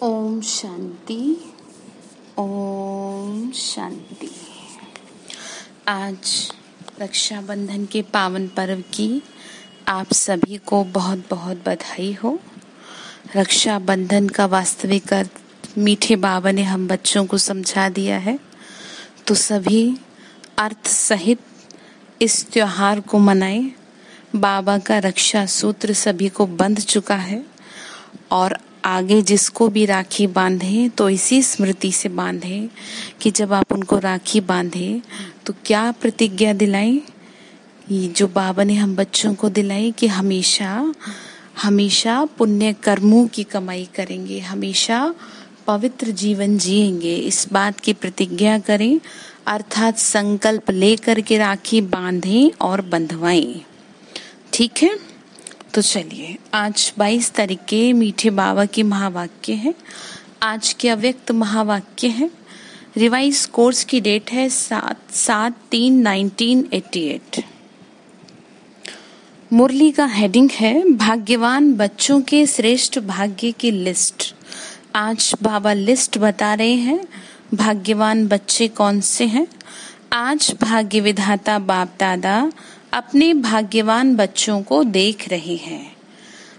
ओम शांति। ओम शांति। आज रक्षाबंधन के पावन पर्व की आप सभी को बहुत बहुत बधाई हो। रक्षाबंधन का वास्तविक अर्थ मीठे बाबा ने हम बच्चों को समझा दिया है, तो सभी अर्थ सहित इस त्योहार को मनाएं। बाबा का रक्षा सूत्र सभी को बंध चुका है और आगे जिसको भी राखी बांधे तो इसी स्मृति से बांधे कि जब आप उनको राखी बांधे तो क्या प्रतिज्ञा दिलाई, ये जो बाबा ने हम बच्चों को दिलाई कि हमेशा हमेशा पुण्य कर्मों की कमाई करेंगे, हमेशा पवित्र जीवन जिएंगे। इस बात की प्रतिज्ञा करें, अर्थात संकल्प लेकर के राखी बांधें और बंधवाएं। ठीक है, तो चलिए आज 22 तारीख के मीठे बाबा की महावाक्य है। आज के अव्यक्त महावाक्य है। रिवाइज कोर्स की डेट है 7/3/1988। मुरली का हेडिंग है भाग्यवान बच्चों के श्रेष्ठ भाग्य की लिस्ट। आज बाबा लिस्ट बता रहे हैं भाग्यवान बच्चे कौन से हैं। आज भाग्य विधाता बाप दादा अपने भाग्यवान बच्चों को देख रहे हैं।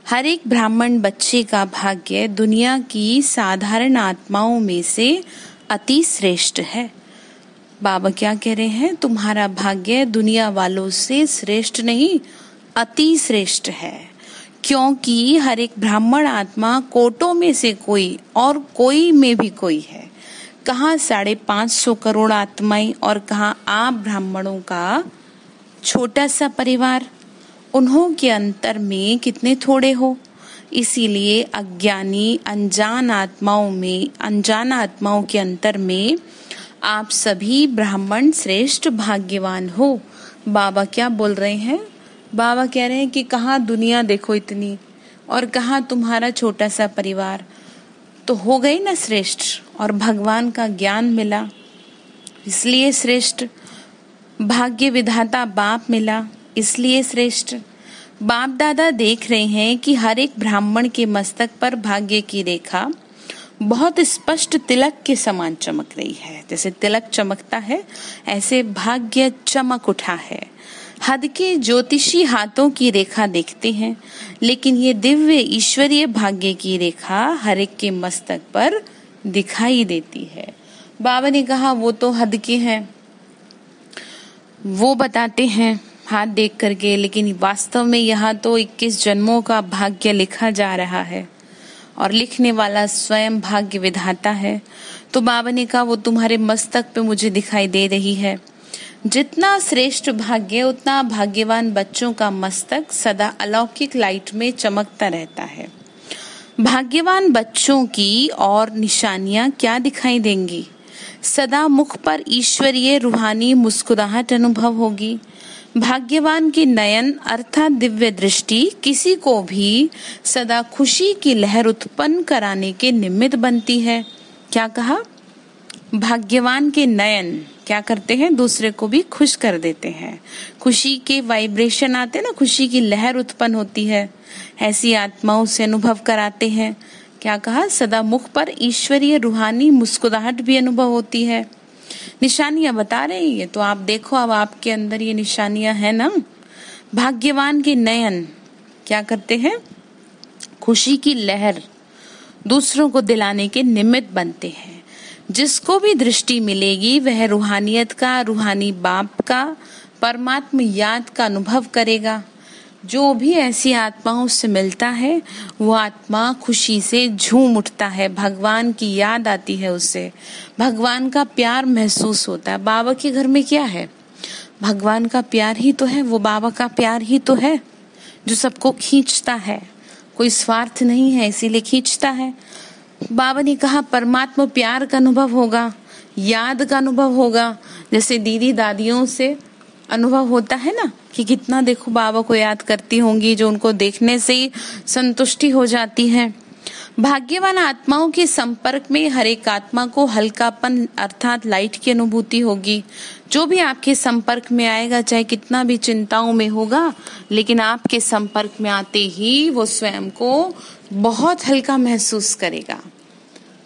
हर एक ब्राह्मण बच्चे का भाग्य दुनिया की साधारण आत्माओं में से अति श्रेष्ठ है। बाबा क्या कह रहे हैं, तुम्हारा भाग्य दुनिया वालों से श्रेष्ठ नहीं, अति श्रेष्ठ है। क्योंकि हर एक ब्राह्मण आत्मा कोटों में से कोई और कोई में भी कोई है। कहाँ 550 करोड़ आत्माएं और कहाँ आप ब्राह्मणों का छोटा सा परिवार। उन्हों के अंतर में कितने थोड़े हो। इसीलिए अज्ञानी अनजान आत्माओं के अंतर में आप सभी ब्राह्मण श्रेष्ठ भाग्यवान हो। बाबा क्या बोल रहे हैं, बाबा कह रहे हैं कि कहाँ दुनिया देखो इतनी और कहाँ तुम्हारा छोटा सा परिवार, तो हो गई ना श्रेष्ठ। और भगवान का ज्ञान मिला इसलिए श्रेष्ठ। भाग्य विधाता बाप मिला इसलिए श्रेष्ठ। बाप दादा देख रहे हैं कि हर एक ब्राह्मण के मस्तक पर भाग्य की रेखा बहुत स्पष्ट तिलक के समान चमक रही है। जैसे तिलक चमकता है ऐसे भाग्य चमक उठा है। हद के ज्योतिषी हाथों की रेखा देखते हैं, लेकिन ये दिव्य ईश्वरीय भाग्य की रेखा हर एक के मस्तक पर दिखाई देती है। बाबा ने कहा वो तो हद के हैं, वो बताते हैं हाथ देख करके, लेकिन वास्तव में यहाँ तो 21 जन्मों का भाग्य लिखा जा रहा है और लिखने वाला स्वयं भाग्य विधाता है। तो बाबा ने कहा वो तुम्हारे मस्तक पे मुझे दिखाई दे रही है। जितना श्रेष्ठ भाग्य उतना भाग्यवान बच्चों का मस्तक सदा अलौकिक लाइट में चमकता रहता है। भाग्यवान बच्चों की और निशानियां क्या दिखाई देंगी, सदा मुख पर ईश्वरीय रूहानी मुस्कुराहट अनुभव होगी। भाग्यवान की नयन अर्थात दिव्य दृष्टि किसी को भी सदा खुशी की लहर उत्पन्न कराने के निमित्त बनती है। क्या कहा, भाग्यवान के नयन क्या करते हैं, दूसरे को भी खुश कर देते हैं। खुशी के वाइब्रेशन आते हैं ना, खुशी की लहर उत्पन्न होती है, ऐसी आत्माओं से अनुभव कराते हैं। क्या कहा, सदा मुख पर ईश्वरीय रूहानी मुस्कुराहट भी अनुभव होती है। निशानियां बता रही है, तो आप देखो अब आपके अंदर ये निशानियां है ना। भाग्यवान के नयन क्या करते हैं, खुशी की लहर दूसरों को दिलाने के निमित्त बनते हैं। जिसको भी दृष्टि मिलेगी वह रूहानियत का, रूहानी बाप का, परमात्म याद का अनुभव करेगा। जो भी ऐसी आत्माओं से मिलता है वो आत्मा खुशी से झूम उठता है, भगवान की याद आती है, उससे भगवान का प्यार महसूस होता है। बाबा के घर में क्या है, भगवान का प्यार ही तो है, वो बाबा का प्यार ही तो है जो सबको खींचता है। कोई स्वार्थ नहीं है इसीलिए खींचता है। बाबा ने कहा परमात्मा प्यार का अनुभव होगा, याद का अनुभव होगा। जैसे दीदी दादियों से अनुभव होता है ना कि कितना देखो बाबा को याद करती होंगी, जो उनको देखने से ही संतुष्टि हो जाती है। भाग्यवान आत्माओं के संपर्क में हर एक आत्मा को हल्कापन अर्थात लाइट की अनुभूति होगी। जो भी आपके संपर्क में आएगा चाहे कितना भी चिंताओं में होगा, लेकिन आपके संपर्क में आते ही वो स्वयं को बहुत हल्का महसूस करेगा।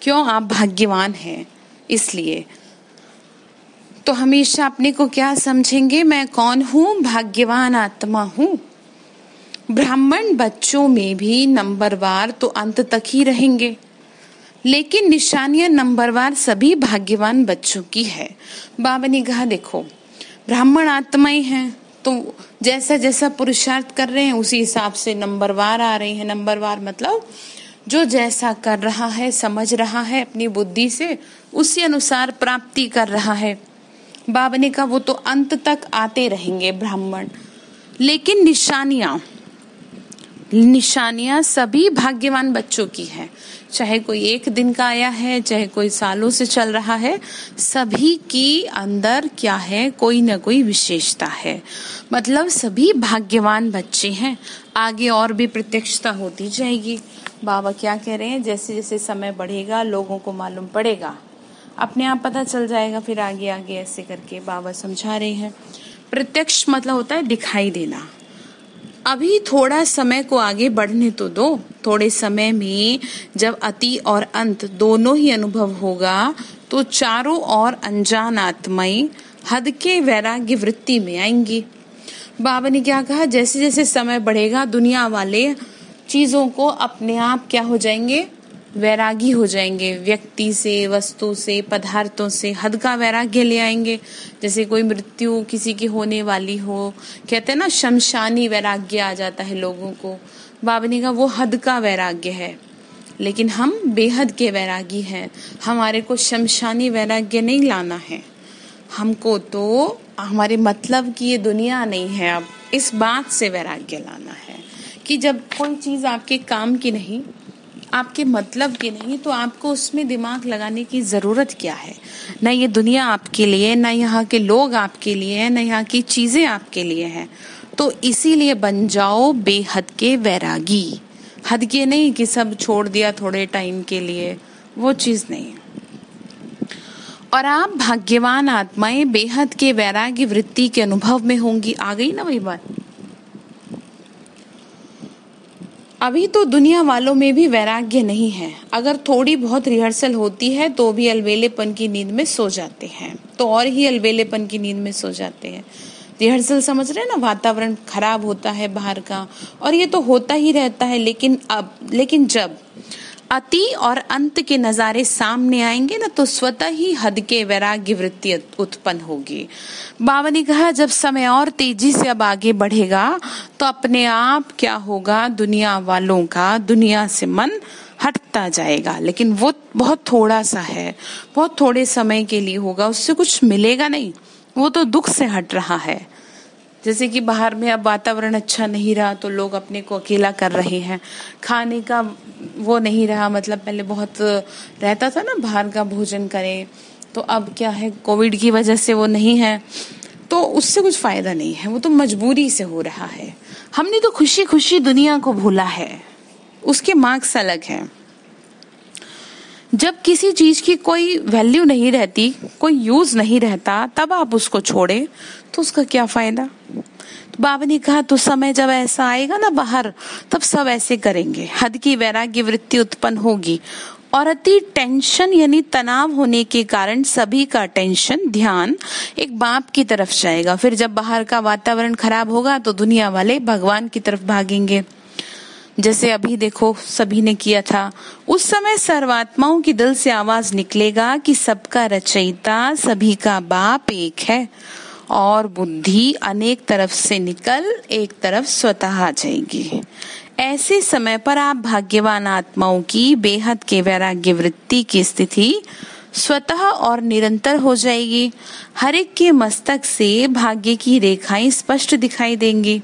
क्यों? आप भाग्यवान हैं इसलिए। तो हमेशा अपने को क्या समझेंगे? मैं कौन हूँ? भाग्यवान आत्मा हूँ। ब्राह्मण बच्चों में भी नंबरवार तो अंत तक ही रहेंगे, लेकिन निशानियां नंबरवार सभी भाग्यवान बच्चों की है। बाबा ने कहा देखो, ब्राह्मण आत्माएं हैं तो जैसा जैसा पुरुषार्थ कर रहे हैं उसी हिसाब से नंबरवार आ रही है। नंबरवार मतलब जो जैसा कर रहा है, समझ रहा है अपनी बुद्धि से, उसी अनुसार प्राप्ति कर रहा है। बाबा ने कहा वो तो अंत तक आते रहेंगे ब्राह्मण, लेकिन निशानियां सभी भाग्यवान बच्चों की है। चाहे कोई एक दिन का आया है, चाहे कोई सालों से चल रहा है, सभी की अंदर क्या है? कोई ना कोई विशेषता है। मतलब सभी भाग्यवान बच्चे हैं। आगे और भी प्रत्यक्षता होती जाएगी। बाबा क्या कह रहे हैं? जैसे जैसे समय बढ़ेगा लोगों को मालूम पड़ेगा, अपने आप पता चल जाएगा। फिर आगे आगे ऐसे करके बाबा समझा रहे हैं। प्रत्यक्ष मतलब होता है दिखाई देना। अभी थोड़ा समय को आगे बढ़ने तो दो। थोड़े समय में जब अति और अंत दोनों ही अनुभव होगा तो चारों ओर अनजान आत्माएं हद के वैराग्य वृत्ति में आएंगी। बाबा ने क्या कहा? जैसे जैसे समय बढ़ेगा दुनिया वाले चीजों को अपने आप क्या हो जाएंगे? वैरागी हो जाएंगे। व्यक्ति से, वस्तु से, पदार्थों से हद का वैराग्य ले आएंगे। जैसे कोई मृत्यु किसी की होने वाली हो, कहते हैं ना शमशानी वैराग्य आ जाता है लोगों को। बाबा ने कहा वो हद का वैराग्य है, लेकिन हम बेहद के वैरागी हैं। हमारे को शमशानी वैराग्य नहीं लाना है। हमको तो हमारे मतलब की ये दुनिया नहीं है। अब इस बात से वैराग्य लाना है कि जब कोई चीज आपके काम की नहीं, आपके मतलब की नहीं, तो आपको उसमें दिमाग लगाने की जरूरत क्या है? ना ये दुनिया आपके लिए, ना यहाँ के लोग आपके लिए है, ना यहाँ की चीजें आपके लिए हैं। तो इसीलिए बन जाओ बेहद के वैरागी। हद के नहीं कि सब छोड़ दिया थोड़े टाइम के लिए, वो चीज नहीं। और आप भाग्यवान आत्माएं बेहद के वैराग्य वृत्ति के अनुभव में होंगी। आ गई ना वही बात। अभी तो दुनिया वालों में भी वैराग्य नहीं है। अगर थोड़ी बहुत रिहर्सल होती है तो भी अलबेलेपन की नींद में सो जाते हैं, तो और ही अलबेलेपन की नींद में सो जाते हैं। रिहर्सल समझ रहे हैं ना? वातावरण खराब होता है बाहर का, और ये तो होता ही रहता है। लेकिन जब अति और अंत के नजारे सामने आएंगे ना, तो स्वतः ही हद के वैराग्य वृत्ति उत्पन्न होगी। बाबा ने कहा जब समय और तेजी से अब आगे बढ़ेगा तो अपने आप क्या होगा? दुनिया वालों का दुनिया से मन हटता जाएगा, लेकिन वो बहुत थोड़ा सा है, बहुत थोड़े समय के लिए होगा। उससे कुछ मिलेगा नहीं, वो तो दुख से हट रहा है। जैसे कि बाहर में अब वातावरण अच्छा नहीं रहा तो लोग अपने को अकेला कर रहे हैं। खाने का वो नहीं रहा, मतलब पहले बहुत रहता था ना बाहर का भोजन करें, तो अब क्या है कोविड की वजह से वो नहीं है, तो उससे कुछ फायदा नहीं है। वो तो मजबूरी से हो रहा है। हमने तो खुशी खुशी दुनिया को भूला है, उसके मार्क्स अलग हैं। जब किसी चीज की कोई वैल्यू नहीं रहती, कोई यूज नहीं रहता, तब आप उसको छोड़े तो उसका क्या फायदा? तो बाबा ने कहा तो समय जब ऐसा आएगा ना बाहर, तब सब ऐसे करेंगे। हद की वैराग्य वृत्ति उत्पन्न होगी और अति टेंशन यानी तनाव होने के कारण सभी का टेंशन ध्यान एक बाप की तरफ जाएगा। फिर जब बाहर का वातावरण खराब होगा तो दुनिया वाले भगवान की तरफ भागेंगे। जैसे अभी देखो सभी ने किया था, उस समय सर्वात्माओं की दिल से आवाज निकलेगा कि सबका रचयिता, सभी का बाप एक है, और बुद्धि अनेक तरफ से निकल एक तरफ स्वतः आ जाएगी। ऐसे समय पर आप भाग्यवान आत्माओं की बेहद के वैराग्य वृत्ति की स्थिति स्वतः और निरंतर हो जाएगी। हर एक के मस्तक से भाग्य की रेखाएं स्पष्ट दिखाई देंगी।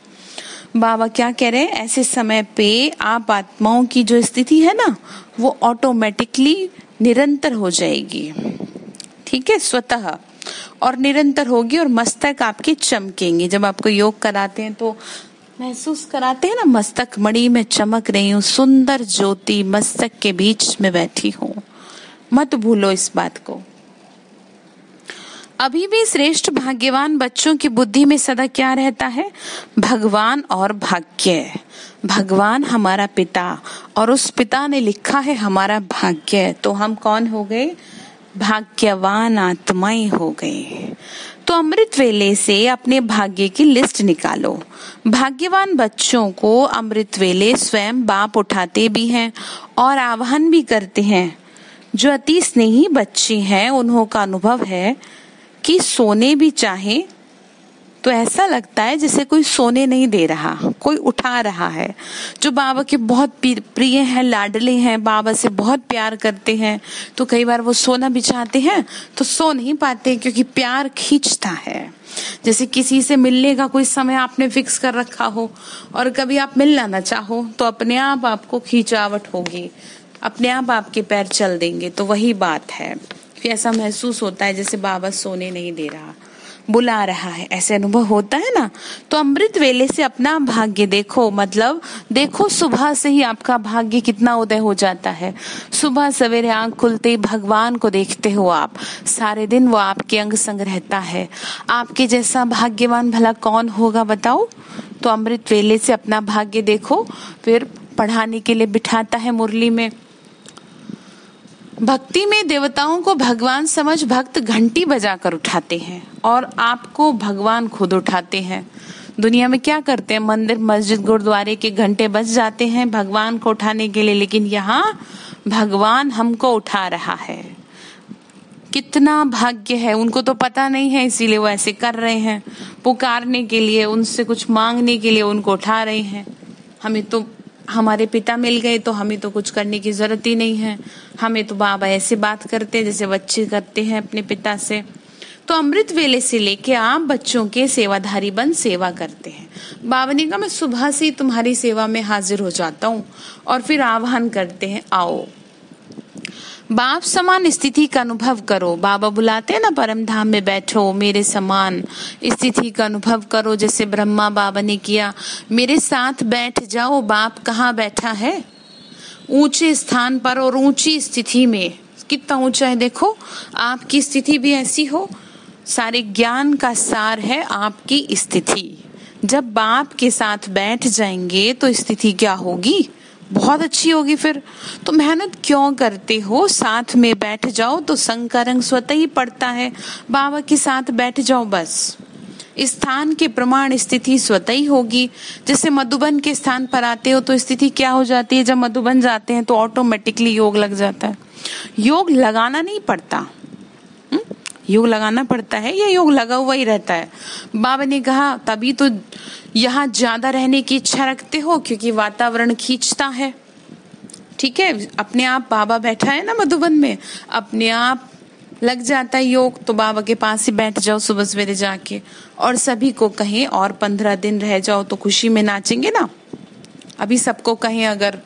बाबा क्या कह रहे हैं? ऐसे समय पे आप आत्माओं की जो स्थिति है ना, वो ऑटोमेटिकली निरंतर हो जाएगी। ठीक है, स्वतः और निरंतर होगी, और मस्तक आपके चमकेंगे। जब आपको योग कराते हैं तो महसूस कराते हैं ना, मस्तक मणि में चमक रही हूँ, सुंदर ज्योति मस्तक के बीच में बैठी हूँ। मत भूलो इस बात को। अभी भी श्रेष्ठ भाग्यवान बच्चों की बुद्धि में सदा क्या रहता है? भगवान और भाग्य। भगवान हमारा पिता और उस पिता ने लिखा है हमारा भाग्य, तो हम कौन हो गए? भाग्यवान आत्माएं हो गए। तो अमृत वेले से अपने भाग्य की लिस्ट निकालो। भाग्यवान बच्चों को अमृत वेले स्वयं बाप उठाते भी हैं और आह्वान भी करते हैं। जो अति स्नेही बच्चे हैं उन्हों का अनुभव है कि सोने भी चाहे तो ऐसा लगता है जैसे कोई सोने नहीं दे रहा, कोई उठा रहा है। जो बाबा के बहुत प्रिय हैं, लाडले हैं, बाबा से बहुत प्यार करते हैं, तो कई बार वो सोना भी चाहते हैं तो सो नहीं पाते क्योंकि प्यार खींचता है। जैसे किसी से मिलने का कोई समय आपने फिक्स कर रखा हो और कभी आप मिलना ना चाहो तो अपने आप आपको खींचावट होगी, अपने आप आपके पैर चल देंगे। तो वही बात है, फिर ऐसा महसूस होता है जैसे बाबा सोने नहीं दे रहा, बुला रहा है, ऐसे अनुभव होता है ना। तो अमृत वेले से अपना भाग्य देखो, मतलब देखो सुबह से ही आपका भाग्य कितना उदय हो जाता है। सुबह सवेरे आंख खुलते ही भगवान को देखते हो आप, सारे दिन वो आपके अंग संग रहता है। आपके जैसा भाग्यवान भला कौन होगा बताओ। तो अमृत वेले से अपना भाग्य देखो, फिर पढ़ाने के लिए बिठाता है मुरली में। भक्ति में देवताओं को भगवान समझ भक्त घंटी बजाकर उठाते हैं और आपको भगवान खुद उठाते हैं। दुनिया में क्या करते हैं, मंदिर मस्जिद गुरुद्वारे के घंटे बज जाते हैं भगवान को उठाने के लिए, लेकिन यहाँ भगवान हमको उठा रहा है। कितना भाग्य है, उनको तो पता नहीं है इसीलिए वो ऐसे कर रहे हैं, पुकारने के लिए, उनसे कुछ मांगने के लिए उनको उठा रहे हैं। हमें तो हमारे पिता मिल गए तो हमें तो कुछ करने की जरूरत ही नहीं है। हमें तो बाबा ऐसे बात करते हैं जैसे बच्चे करते हैं अपने पिता से। तो अमृत वेले से लेके आप बच्चों के सेवाधारी बन सेवा करते हैं। बाबा ने कहा मैं सुबह से ही तुम्हारी सेवा में हाजिर हो जाता हूँ, और फिर आह्वान करते हैं आओ बाप समान स्थिति का अनुभव करो। बाबा बुलाते हैं ना परम धाम में बैठो, मेरे समान स्थिति का अनुभव करो, जैसे ब्रह्मा बाबा ने किया। मेरे साथ बैठ जाओ। बाप कहाँ बैठा है? ऊंचे स्थान पर और ऊंची स्थिति में। कितना ऊंचा है देखो, आपकी स्थिति भी ऐसी हो। सारे ज्ञान का सार है आपकी स्थिति। जब बाप के साथ बैठ जाएंगे तो स्थिति क्या होगी? बहुत अच्छी होगी। फिर तो मेहनत क्यों करते हो, साथ में बैठ जाओ तो संग का रंग स्वतः ही पड़ता है। बाबा के साथ बैठ जाओ, बस स्थान के प्रमाण स्थिति स्वतः ही होगी। जैसे मधुबन के स्थान पर आते हो तो स्थिति क्या हो जाती है, जब मधुबन जाते हैं तो ऑटोमेटिकली योग लग जाता है। योग लगाना नहीं पड़ता, योग लगाना पड़ता है या योग लगा हुआ ही रहता है। बाबा ने कहा तभी तो यहाँ ज्यादा रहने की इच्छा रखते हो, क्योंकि वातावरण खींचता है। ठीक है, अपने आप बाबा बैठा है ना मधुबन में, अपने आप लग जाता है योग। तो बाबा के पास ही बैठ जाओ सुबह सवेरे जाके, और सभी को कहें और 15 दिन रह जाओ तो खुशी में नाचेंगे ना। अभी सबको कहें अगर,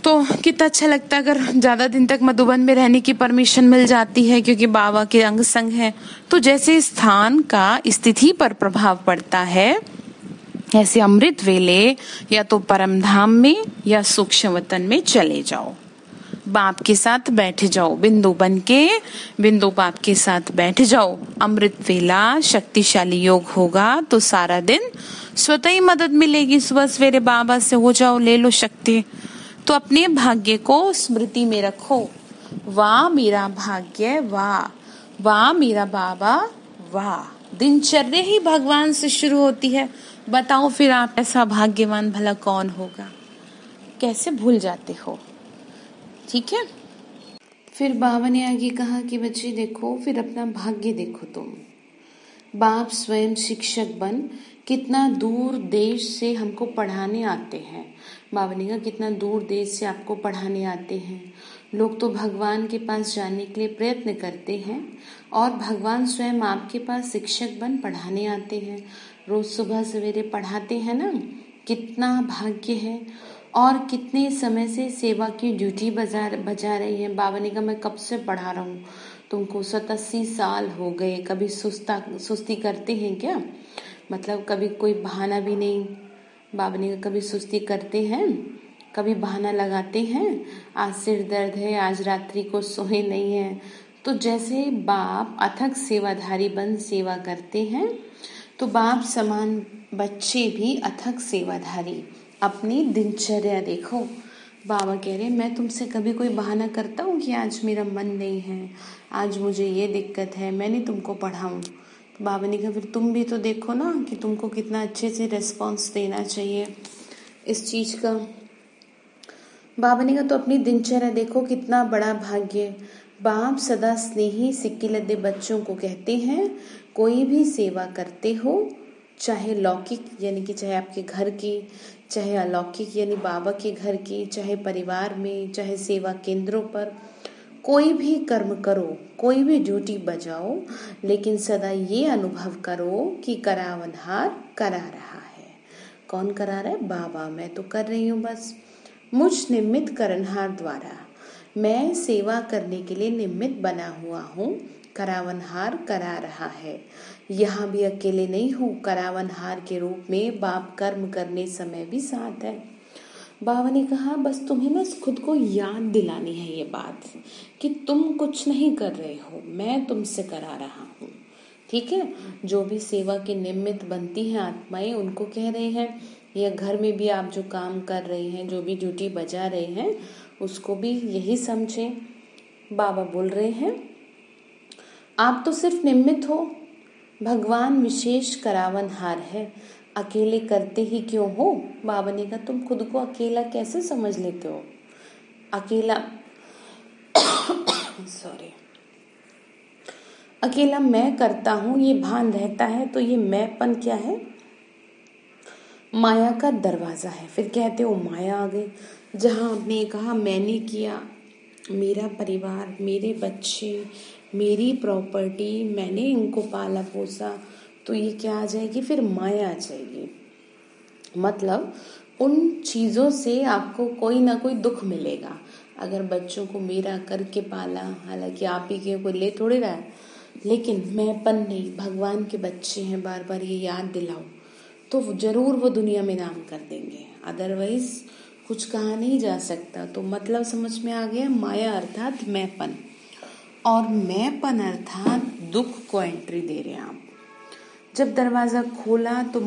तो कितना अच्छा लगता है अगर ज्यादा दिन तक मधुबन में रहने की परमिशन मिल जाती है, क्योंकि बाबा के अंग संग है। तो जैसे स्थान का स्थिति पर प्रभाव पड़ता है, ऐसे अमृत वेले या तो परम धाम में या सूक्ष्म वतन में चले जाओ, बाप के साथ बैठ जाओ, बिंदु बन के बिंदु बाप के साथ बैठ जाओ। अमृत वेला शक्तिशाली योग होगा तो सारा दिन स्वतः ही मदद मिलेगी। सुबह सवेरे बाबा से हो जाओ, ले लो शक्ति। तो अपने भाग्य को स्मृति में रखो। वाह मेरा भाग्य, वाह वाह मेरा बाबा, वाह। दिनचर्या ही भगवान से शुरू होती है। बताओ फिर आप ऐसा भाग्यवान भला कौन होगा? कैसे भूल जाते हो? ठीक है। फिर बाबा ने आगे कहा कि बच्चे देखो, फिर अपना भाग्य देखो तुम। बाप स्वयं शिक्षक बन कितना दूर देश से हमको पढ़ाने आते हैं। बाबा ने कहा कितना दूर देश से आपको पढ़ाने आते हैं। लोग तो भगवान के पास जाने के लिए प्रयत्न करते हैं, और भगवान स्वयं आपके पास शिक्षक बन पढ़ाने आते हैं। रोज सुबह सवेरे पढ़ाते हैं ना, कितना भाग्य है। और कितने समय से सेवा की ड्यूटी बजा रही है। बाबा ने कहा मैं कब से पढ़ा रहा हूँ तुमको, 87 साल हो गए। कभी सुस्ती करते हैं क्या? मतलब कभी कोई बहाना भी नहीं। बाबा ने कहा कभी सुस्ती करते हैं, कभी बहाना लगाते हैं? आज सिर दर्द है, आज रात्रि को सोए नहीं है, तो जैसे बाप अथक सेवाधारी बन सेवा करते हैं, तो बाप समान बच्चे भी अथक सेवाधारी अपनी दिनचर्या देखो। बाबा कह रहे मैं तुमसे कभी कोई बहाना करता हूँ कि आज मेरा मन नहीं है, आज मुझे ये दिक्कत है, मैं नहीं तुमको पढ़ाऊँ। तो बाबा ने कहा फिर तुम भी तो देखो ना कि तुमको कितना अच्छे से रिस्पॉन्स देना चाहिए इस चीज़ का। बाबा ने कहा तो अपनी दिनचर्या देखो, कितना बड़ा भाग्य। बाप सदा स्नेही सिक्की लद्दे बच्चों को कहते हैं कोई भी सेवा करते हो, चाहे लौकिक यानी कि चाहे आपके घर की, चाहे अलौकिक यानी बाबा के घर की, चाहे परिवार में, चाहे सेवा केंद्रों पर, कोई भी कर्म करो, कोई भी ड्यूटी बजाओ, लेकिन सदा ये अनुभव करो कि करावनहार करा रहा है। कौन करा रहा है? बाबा। मैं तो कर रही हूँ बस, मुझ निमित्त करनहार द्वारा, मैं सेवा करने के लिए निमित्त बना हुआ हूँ, करावनहार करा रहा है। यहाँ भी अकेले नहीं हूँ, करावनहार के रूप में बाप कर्म करने समय भी साथ है। बाबा ने कहा बस तुम्हें ना खुद को याद दिलानी है ये बात कि तुम कुछ नहीं कर रहे हो, मैं तुमसे करा रहा हूँ। ठीक है, जो भी सेवा के निमित्त बनती हैं आत्माएं, उनको कह रहे हैं, या घर में भी आप जो काम कर रहे हैं, जो भी ड्यूटी बजा रहे हैं, उसको भी यही समझें। बाबा बोल रहे हैं आप तो सिर्फ निमित्त हो, भगवान विशेष करावनहार है, अकेले करते ही क्यों हो। बाबा ने कहा तुम खुद को अकेला कैसे समझ लेते हो? अकेला सॉरी, अकेला मैं करता हूँ ये भान रहता है, तो ये मैंपन क्या है? माया का दरवाजा है। फिर कहते हो माया आ गई। जहाँ आपने कहा मैंने किया, मेरा परिवार, मेरे बच्चे, मेरी प्रॉपर्टी, मैंने इनको पाला पोसा, तो ये क्या आ जाएगी? फिर माया आ जाएगी। मतलब उन चीज़ों से आपको कोई ना कोई दुख मिलेगा। अगर बच्चों को मेरा करके पाला, हालांकि आप ही के कोई ले थोड़ी रहा है, लेकिन मैंपन नहीं, भगवान के बच्चे हैं, बार बार ये याद दिलाओ तो जरूर वो दुनिया में नाम कर देंगे। अदरवाइज कुछ कहा नहीं जा सकता। तो मतलब समझ में आ गया, माया अर्थात मैंपन, और मैंपन अर्थात दुख को एंट्री दे रहे हैं आप। जब दरवाज़ा खोला तो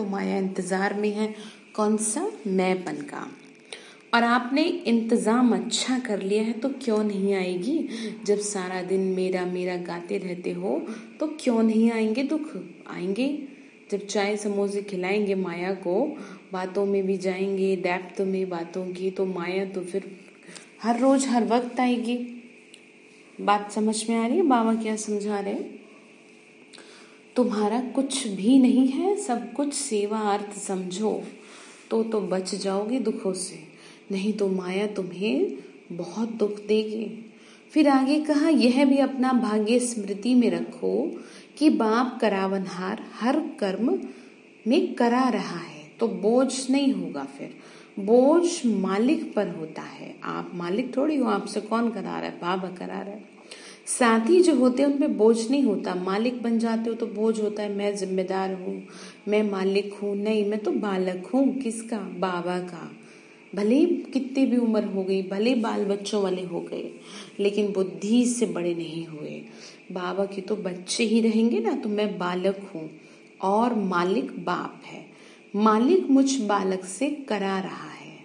माया इंतज़ार में है। कौन सा? मैंपन का। और आपने इंतज़ाम अच्छा कर लिया है तो क्यों नहीं आएगी? जब सारा दिन मेरा मेरा गाते रहते हो तो क्यों नहीं आएंगे दुख? आएंगे। जब चाय समोसे खिलाएंगे माया को, बातों में भी जाएंगे, डेप्थ में बातों की, तो माया तो फिर हर रोज हर वक्त आएगी। बात समझ में आ रही है बाबा क्या समझा रहे? तुम्हारा कुछ भी नहीं है, सब कुछ सेवा अर्थ समझो तो बच जाओगे दुखों से, नहीं तो माया तुम्हें बहुत दुख देगी। फिर आगे कहा यह भी अपना भाग्य स्मृति में रखो कि बाप करावनहार हर कर्म में करा रहा है, तो बोझ नहीं होगा। फिर बोझ मालिक पर होता है, आप मालिक थोड़ी हो, आपसे कौन करा रहा है? बाबा करा रहा है। साथी जो होते हैं उनपे बोझ नहीं होता। मालिक बन जाते हो तो बोझ होता है, मैं जिम्मेदार हूँ, मैं मालिक हूँ। नहीं, मैं तो बालक हूँ। किसका? बाबा का। भले कितनी भी उम्र हो गई, भले बाल बच्चों वाले हो गए, लेकिन बुद्धि से बड़े नहीं हुए। बाबा के तो बच्चे ही रहेंगे ना। तो मैं बालक हूँ और मालिक बाप है। मालिक मुझ बालक से करा रहा है।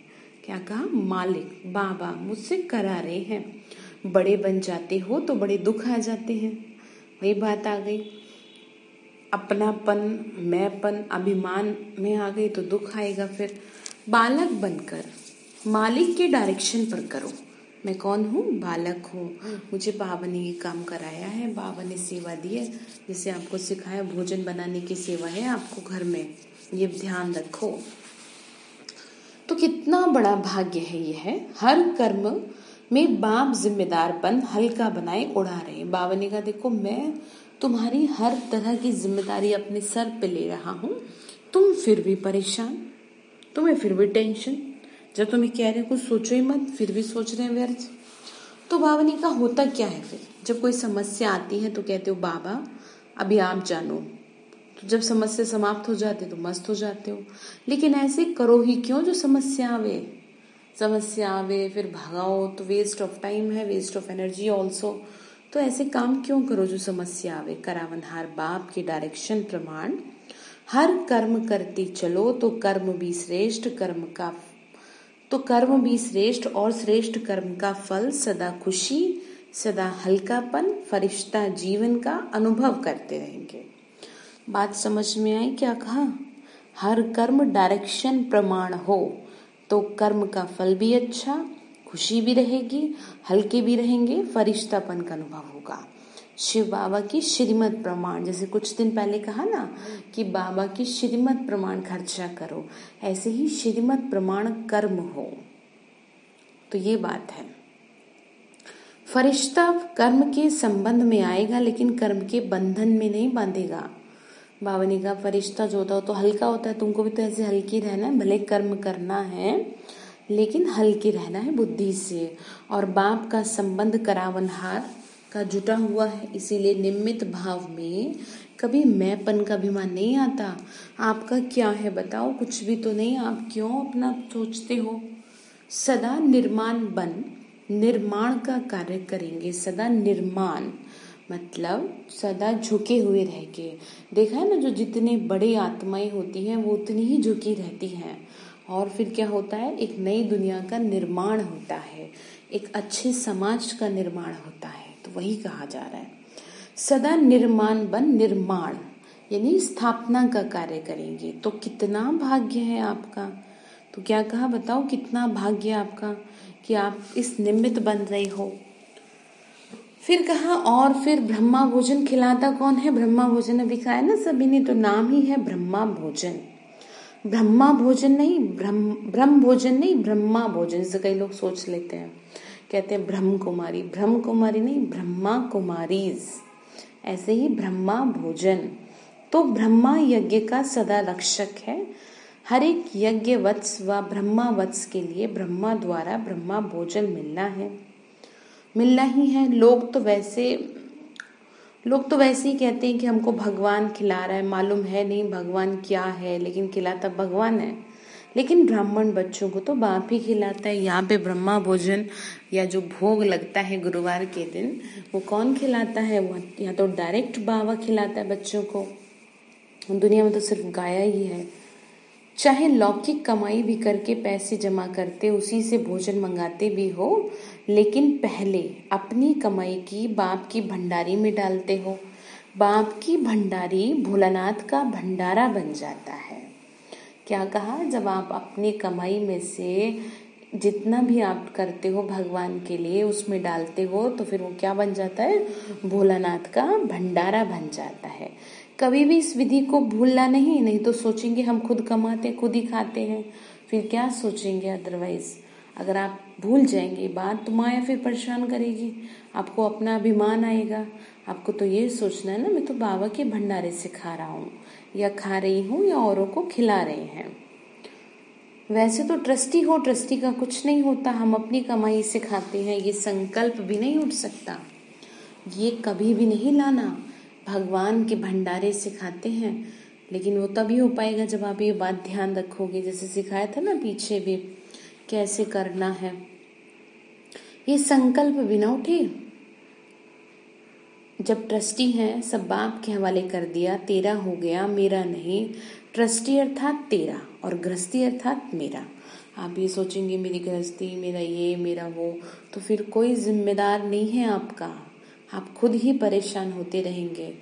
क्या कहा? मालिक बाबा मुझसे करा रहे हैं। बड़े बन जाते हो तो बड़े दुख आ जाते हैं। वही बात आ गई, अपनापन, मैंपन, अभिमान में आ गई तो दुख आएगा। फिर बालक बनकर मालिक के डायरेक्शन पर करो। मैं कौन हूँ? बालक हूँ। मुझे बाबा ने ये काम कराया है, बाबा ने सेवा दी है, जैसे आपको सिखाया भोजन बनाने की सेवा है आपको घर में, ये ध्यान रखो। तो कितना बड़ा भाग्य है ये है। हर कर्म में बाप जिम्मेदारपन हल्का बनाए उड़ा रहे। बाबा ने कहा देखो मैं तुम्हारी हर तरह की जिम्मेदारी अपने सर पे ले रहा हूँ, तुम फिर भी परेशान, तुम्हें फिर भी टेंशन। जब तुम्हें कह रहे कुछ सोचो ही मत, फिर भी सोच रहे हैं व्यर्थ। तो बाबा ने कहा होता क्या है फिर? जब कोई समस्या आती है तो कहते हो बाबा अभी आप जानो, तो जब समस्या समाप्त हो जाती तो मस्त हो जाते हो। लेकिन ऐसे करो ही क्यों जो समस्या आवे? समस्या आवे फिर भगाओ तो वेस्ट ऑफ टाइम है, वेस्ट ऑफ एनर्जी ऑल्सो। तो ऐसे काम क्यों करो जो समस्या आवे। करावनहार बाप की डायरेक्शन प्रमाण हर कर्म करते चलो तो कर्म भी श्रेष्ठ और श्रेष्ठ कर्म का फल सदा खुशी, सदा हल्कापन, फरिश्ता जीवन का अनुभव करते रहेंगे। बात समझ में आई क्या कहा। हर कर्म डायरेक्शन प्रमाण हो तो कर्म का फल भी अच्छा, खुशी भी रहेगी, हल्के भी रहेंगे, फरिश्तापन का अनुभव होगा। शिव बाबा की श्रीमत प्रमाण, जैसे कुछ दिन पहले कहा ना कि बाबा की श्रीमत प्रमाण खर्चा करो, ऐसे ही श्रीमत प्रमाण कर्म हो। तो ये बात है। फरिश्ता कर्म के संबंध में आएगा लेकिन कर्म के बंधन में नहीं बांधेगा। बाबा ने कहा फरिश्ता जो होता है तो हल्का होता है, तुमको भी तो ऐसे हल्की रहना है, भले कर्म करना है लेकिन हल्की रहना है बुद्धि से। और बाप का संबंध करावनहार का जुटा हुआ है, इसीलिए निमित्त भाव में कभी मैंपन का अभिमान नहीं आता। आपका क्या है बताओ, कुछ भी तो नहीं, आप क्यों अपना सोचते हो। सदा निर्माण का कार्य करेंगे। सदा निर्माण मतलब सदा झुके हुए रहेंगे। देखा है ना, जो जितने बड़े आत्माएं होती हैं वो उतनी ही झुकी रहती हैं। और फिर क्या होता है, एक नई दुनिया का निर्माण होता है, एक अच्छे समाज का निर्माण होता है। तो वही कहा जा रहा है, सदा निर्माण यानी स्थापना का कार्य करेंगे। तो कितना भाग्य है आपका। तो क्या कहा बताओ, कितना भाग्य आपका कि आप इस निमित्त बन रहे हो। फिर कहा और फिर ब्रह्मा भोजन खिलाता कौन है। ब्रह्मा भोजन अभी खाया ना सभी ने, तो नाम ही है ब्रह्मा भोजन। ब्रह्मा भोजन नहीं, ब्रह्म भोजन नहीं, ब्रह्मा भोजन। जैसे कई लोग सोच लेते हैं, कहते हैं ब्रह्म कुमारी नहीं, ब्रह्मा कुमारीज। ऐसे ही ब्रह्मा भोजन तो ब्रह्मा यज्ञ का सदा रक्षक है। हर एक यज्ञ वत्स व ब्रह्मा वत्स के लिए ब्रह्मा द्वारा ब्रह्मा भोजन मिलना ही है। लोग तो वैसे ही कहते हैं कि हमको भगवान खिला रहा है, मालूम है नहीं भगवान क्या है, लेकिन खिलाता भगवान है। लेकिन ब्राह्मण बच्चों को तो बाप ही खिलाता है। यहाँ पे ब्रह्मा भोजन या जो भोग लगता है गुरुवार के दिन, वो कौन खिलाता है। वो यहाँ तो डायरेक्ट बाबा खिलाता है बच्चों को। दुनिया में तो सिर्फ गाया ही है। चाहे लौकिक कमाई भी करके पैसे जमा करते, उसी से भोजन मंगाते भी हो, लेकिन पहले अपनी कमाई की बाप की भंडारी में डालते हो। बाप की भंडारी भोलानाथ का भंडारा बन जाता है। क्या कहा, जब आप अपनी कमाई में से जितना भी आप करते हो भगवान के लिए उसमें डालते हो, तो फिर वो क्या बन जाता है, भोलानाथ का भंडारा बन जाता है। कभी भी इस विधि को भूलना नहीं तो सोचेंगे हम खुद कमाते खुद ही खाते हैं, फिर क्या सोचेंगे। अदरवाइज अगर आप भूल जाएंगे बात, तो माया फिर परेशान करेगी, आपको अपना अभिमान आएगा। आपको तो ये सोचना है ना, मैं तो बाबा के भंडारे से खा रहा हूँ या खा रही हूँ या औरों को खिला रहे हैं। वैसे तो ट्रस्टी का कुछ नहीं होता, हम अपनी कमाई से खाते हैं, ये संकल्प भी नहीं उठ सकता, ये कभी भी नहीं लाना। भगवान के भंडारे से खाते हैं, लेकिन वो तभी हो पाएगा जब आप ये बात ध्यान रखोगे। जैसे सिखाया था ना पीछे भी, कैसे करना है। ये संकल्प भी ना उठे। जब ट्रस्टी हैं, सब बाप के हवाले कर दिया, तेरा हो गया मेरा नहीं। ट्रस्टी अर्थात तेरा और गृहस्थी अर्थात मेरा। आप ये सोचेंगे मेरी गृहस्थी, मेरा ये मेरा वो, तो फिर कोई जिम्मेदार नहीं है आपका, आप खुद ही परेशान होते रहेंगे।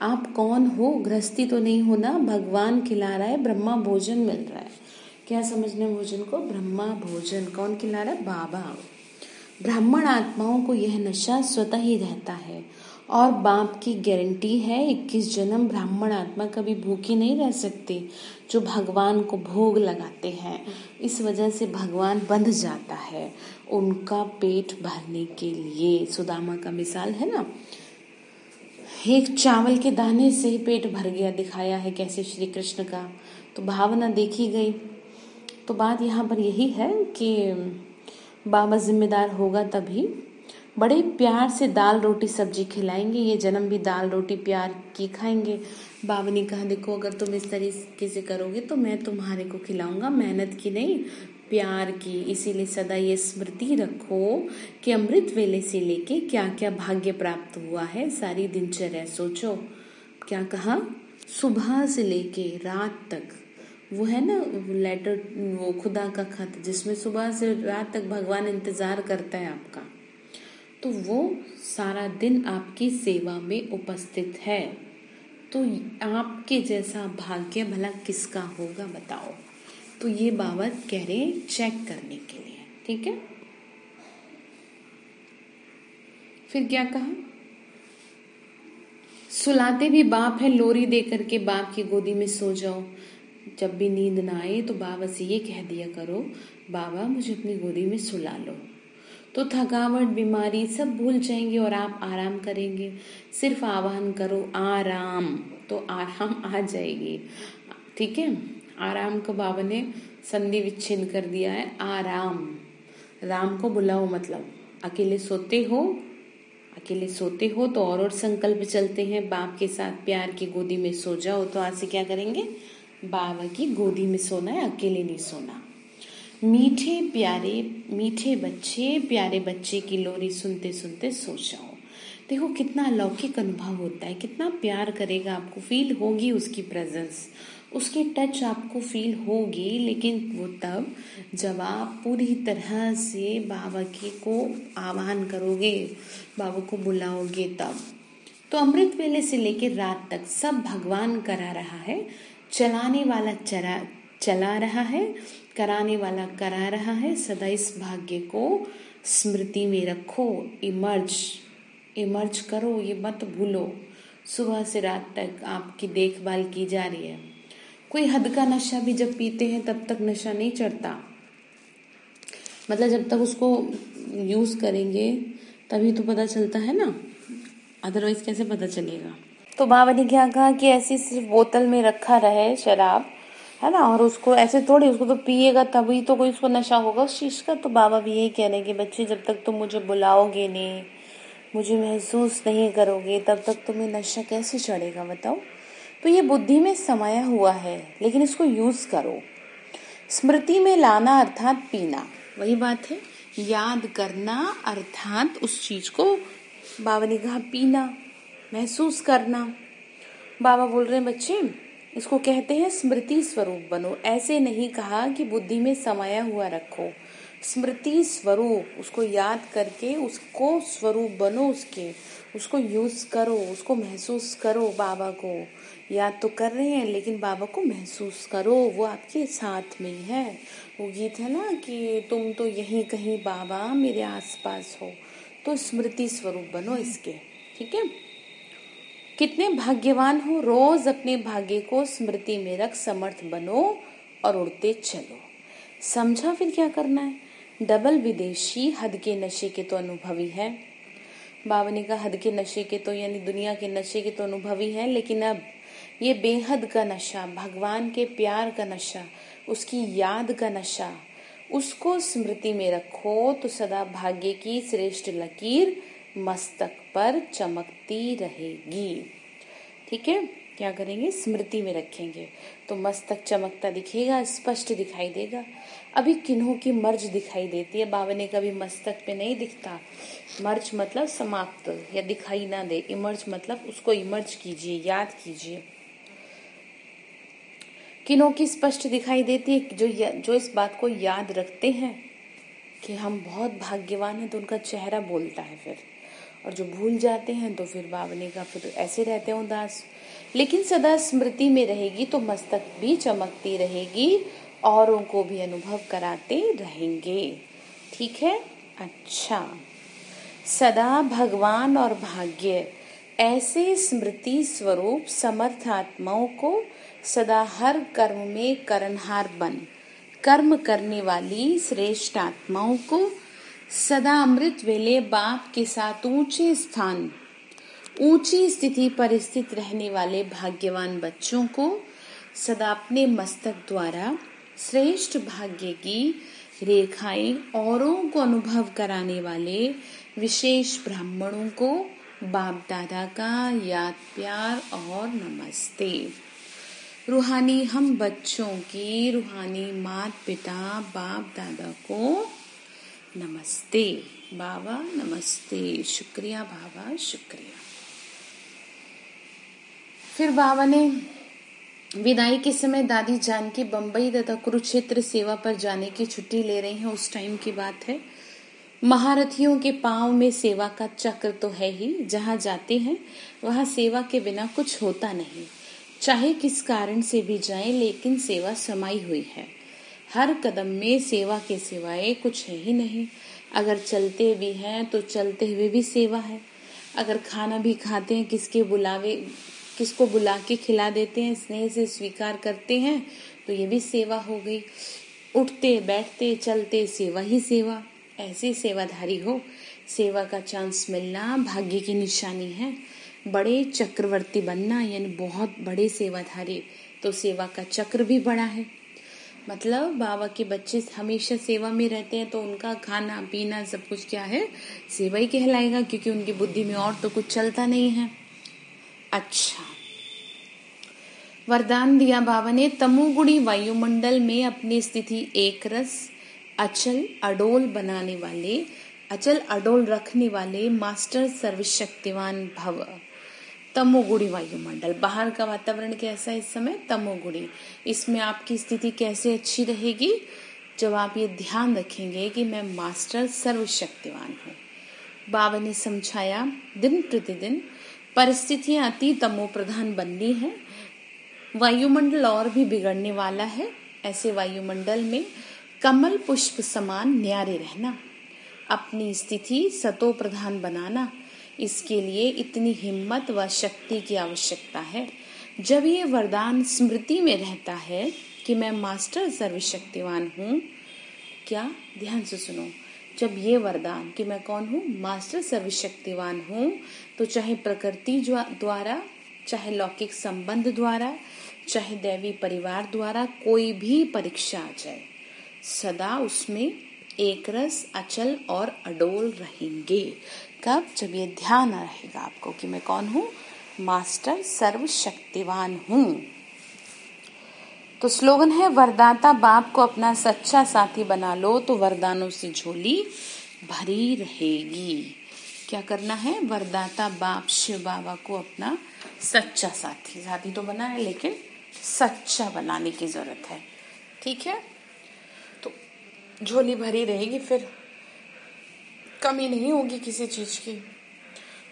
आप कौन हो, गृहस्थी तो नहीं हो ना, भगवान खिला रहा है, ब्रह्मा भोजन मिल रहा है। क्या समझने भोजन को, ब्रह्मा भोजन कौन खिला रहा है, बाबा। ब्राह्मण आत्माओं को यह नशा स्वतः ही रहता है और बाप की गारंटी है 21 जन्म ब्राह्मण आत्मा कभी भूखी नहीं रह सकती, जो भगवान को भोग लगाते हैं। इस वजह से भगवान बंध जाता है उनका पेट भरने के लिए। सुदामा का मिसाल है ना, एक चावल के दाने से ही पेट भर गया, दिखाया है कैसे श्री कृष्ण का। तो भावना देखी गई। तो बात यहाँ पर यही है कि बाबा जिम्मेदार होगा तभी। बड़े प्यार से दाल रोटी सब्जी खिलाएंगे, ये जन्म भी दाल रोटी प्यार की खाएंगे। बाबा ने कहा देखो, अगर तुम इस तरीके से करोगे तो मैं तुम्हारे को खिलाऊंगा, मेहनत की नहीं, प्यार की। इसीलिए सदा ये स्मृति रखो कि अमृत वेले से लेके क्या क्या भाग्य प्राप्त हुआ है, सारी दिनचर्या सोचो। क्या कहा? सुबह से लेके रात तक, वो है ना लेटर, वो खुदा का खत जिसमें सुबह से रात तक भगवान इंतजार करता है आपका, तो वो सारा दिन आपकी सेवा में उपस्थित है। तो आपके जैसा भाग्य भला किसका होगा बताओ। तो ये बाबा कह रहे हैं चेक करने के लिए, ठीक है। फिर क्या कहा? सुलाते भी बाप है, लोरी दे करके बाप की गोदी में सो जाओ। जब भी नींद ना आए तो बाबा से ये कह दिया करो, बाबा मुझे अपनी गोदी में सुला लो। तो थकावट बीमारी सब भूल जाएंगे और आप आराम करेंगे। सिर्फ आह्वान करो आराम, तो आराम आ जाएगी, ठीक है। आराम को बाबा ने संधि विच्छेद कर दिया है। आराम, राम को बुलाओ, मतलब अकेले सोते हो तो और संकल्प चलते हैं। बाप के साथ प्यार की गोदी में सो जाओ। तो आज से क्या करेंगे? बाबा की गोदी में सोना है, अकेले नहीं सोना। मीठे प्यारे बच्चे की लोरी सुनते सुनते सो जाओ। देखो कितना अलौकिक अनुभव होता है, कितना प्यार करेगा, आपको फील होगी उसकी प्रेजेंस, उसकी टच आपको फील होगी। लेकिन वो तब जब आप पूरी तरह से बाबा की को आह्वान करोगे, बाबा को बुलाओगे तब। तो अमृत वेले से लेकर रात तक सब भगवान करा रहा है। चलाने वाला चला रहा है, कराने वाला करा रहा है। सदा इस भाग्य को स्मृति में रखो, इमर्ज करो, ये मत भूलो। सुबह से रात तक आपकी देखभाल की जा रही है। कोई हद का नशा भी जब पीते हैं तब तक नशा नहीं चढ़ता, मतलब जब तक उसको यूज करेंगे तभी तो पता चलता है ना, अदरवाइज कैसे पता चलेगा। तो बाबा ने क्या कहा कि ऐसी सिर्फ बोतल में रखा रहे शराब, है ना, और उसको ऐसे थोड़ी, उसको तो पिएगा तभी तो कोई उसको नशा होगा उस चीज का। तो बाबा भी यही कह रहे हैं कि बच्चे जब तक तुम मुझे बुलाओगे नहीं, मुझे महसूस नहीं करोगे, तब तक तुम्हें नशा कैसे चढ़ेगा बताओ। तो ये बुद्धि में समाया हुआ है, लेकिन इसको यूज करो। स्मृति में लाना अर्थात पीना, वही बात है, याद करना अर्थात उस चीज को बाबा ने कहा पीना, महसूस करना। बाबा बोल रहे हैं बच्चे, इसको कहते हैं स्मृति स्वरूप बनो। ऐसे नहीं कहा कि बुद्धि में समाया हुआ रखो, स्मृति स्वरूप, उसको याद करके उसको स्वरूप बनो, उसको यूज करो, उसको महसूस करो। बाबा को याद तो कर रहे हैं लेकिन बाबा को महसूस करो, वो आपके साथ में ही है। वो गीत है ना कि तुम तो यहीं कहीं बाबा मेरे आसपास हो। तो स्मृति स्वरूप बनो इसके, ठीक है। कितने भाग्यवान हो, रोज अपने भाग्य को स्मृति में रख समर्थ बनो और उड़ते चलो। समझा फिर क्या करना है? डबल विदेशी हद के नशे के तो अनुभवी है। बाबा ने कहा हद के नशे के तो यानी दुनिया के नशे के तो अनुभवी है, लेकिन अब ये बेहद का नशा, भगवान के प्यार का नशा, उसकी याद का नशा, उसको स्मृति में रखो तो सदा भाग्य की श्रेष्ठ लकीर मस्तक पर चमकती रहेगी, ठीक है। क्या करेंगे? स्मृति में रखेंगे तो मस्तक चमकता दिखेगा, स्पष्ट दिखाई देगा। अभी किन्हों की मर्ज दिखाई देती है, बाबा ने कभी मस्तक पे नहीं दिखता। मर्ज मतलब समाप्त या दिखाई ना दे, इमर्ज मतलब उसको इमर्ज कीजिए, याद कीजिए। किन्हों की स्पष्ट दिखाई देती है, जो इस बात को याद रखते हैं कि हम बहुत भाग्यवान हैं, तो उनका चेहरा बोलता है फिर। और जो भूल जाते हैं तो फिर बाबा ने कहा फिर ऐसे रहते हैं उदास। लेकिन सदा स्मृति में रहेगी तो मस्तक भी चमकती रहेगी, औरों को भी अनुभव कराते रहेंगे, ठीक है। अच्छा, सदा भगवान और भाग्य, ऐसे स्मृति स्वरूप समर्थ आत्माओं को सदा हर कर्म में करनहार बन, कर्म करने वाली श्रेष्ठ आत्माओं को सदा अमृत वेले बाप के साथ ऊंचे स्थान, ऊंची स्थिति पर स्थित रहने वाले भाग्यवान बच्चों को सदा अपने मस्तक द्वारा श्रेष्ठ भाग्य की रेखाएं औरों को अनुभव कराने वाले विशेष ब्राह्मणों को बाप दादा का याद प्यार और नमस्ते। रूहानी हम बच्चों की रूहानी माता पिता बाप दादा को नमस्ते। बाबा नमस्ते, शुक्रिया बाबा शुक्रिया। फिर बाबा ने विदाई के समय दादी जानकी बम्बई तथा कुरुक्षेत्र सेवा पर जाने की छुट्टी ले रही हैं। उस टाइम की बात है। महारथियों के पांव में सेवा का चक्र तो है ही, जहां जाते हैं वहां सेवा के बिना कुछ होता नहीं। चाहे किस कारण से भी जाएं, लेकिन सेवा समाई हुई है। हर कदम में सेवा के सिवाय कुछ है ही नहीं। अगर चलते भी हैं तो चलते हुए भी सेवा है। अगर खाना भी खाते हैं, किसको बुला के खिला देते हैं, स्नेह से स्वीकार करते हैं, तो ये भी सेवा हो गई। उठते बैठते चलते सेवा ही सेवा। ऐसे सेवाधारी हो। सेवा का चांस मिलना भाग्य की निशानी है। बड़े चक्रवर्ती बनना यानी बहुत बड़े सेवाधारी, तो सेवा का चक्र भी बड़ा है। मतलब बाबा के बच्चे हमेशा सेवा में रहते हैं, तो उनका खाना पीना सब कुछ क्या है, सेवा ही कहलाएगा, क्योंकि उनकी बुद्धि में और तो कुछ चलता नहीं है। अच्छा, वरदान दिया बाबा ने। तमोगुणी वायुमंडल में अपनी स्थिति एक रस अचल अडोल रखने वाले मास्टर सर्वशक्तिवान भव। तमोगुणी वायुमंडल, बाहर का वातावरण कैसा है इस समय, तमोगुणी। इसमें आपकी स्थिति कैसे अच्छी रहेगी, जब आप ये ध्यान रखेंगे कि मैं मास्टर सर्वशक्तिवान हूँ। बाबा ने समझाया, दिन प्रतिदिन परिस्थितियां अति तमो प्रधान बननी है। वायुमंडल और भी बिगड़ने वाला है। ऐसे वायुमंडल में कमल पुष्प समान न्यारे रहना, अपनी स्थिति सतो प्रधान बनाना, इसके लिए इतनी हिम्मत व शक्ति की आवश्यकता है। जब ये वरदान स्मृति में रहता है कि मैं मास्टर सर्वशक्तिवान हूँ, क्या ध्यान से सुनो, जब ये वरदान कि मैं कौन हूँ, मास्टर सर्वशक्तिवान हूँ, तो चाहे प्रकृति द्वारा, चाहे लौकिक संबंध द्वारा, चाहे दैवी परिवार द्वारा कोई भी परीक्षा आ जाए, सदा उसमें एक रस अचल और अडोल रहेंगे। कब, जब ये ध्यान रहेगा आपको कि मैं कौन हूँ, मास्टर सर्वशक्तिवान हूँ। तो स्लोगन है, वरदाता बाप को अपना सच्चा साथी बना लो तो वरदानों से झोली भरी रहेगी। क्या करना है, वरदाता बाप शिव बाबा को अपना सच्चा साथी तो बना है, लेकिन सच्चा बनाने की जरूरत है। ठीक है, तो झोली भरी रहेगी, फिर कमी नहीं होगी किसी चीज की।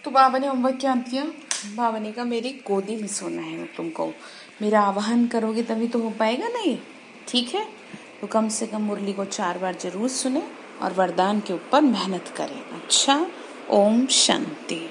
तो बाबा ने होमवर्क क्या दिया, बाबा ने कहा मेरी गोदी में सोना है तुमको, मेरा आवाहन करोगे तभी तो हो पाएगा ना ये। ठीक है, तो कम से कम मुरली को 4 बार जरूर सुने और वरदान के ऊपर मेहनत करें। अच्छा, ओम शांति।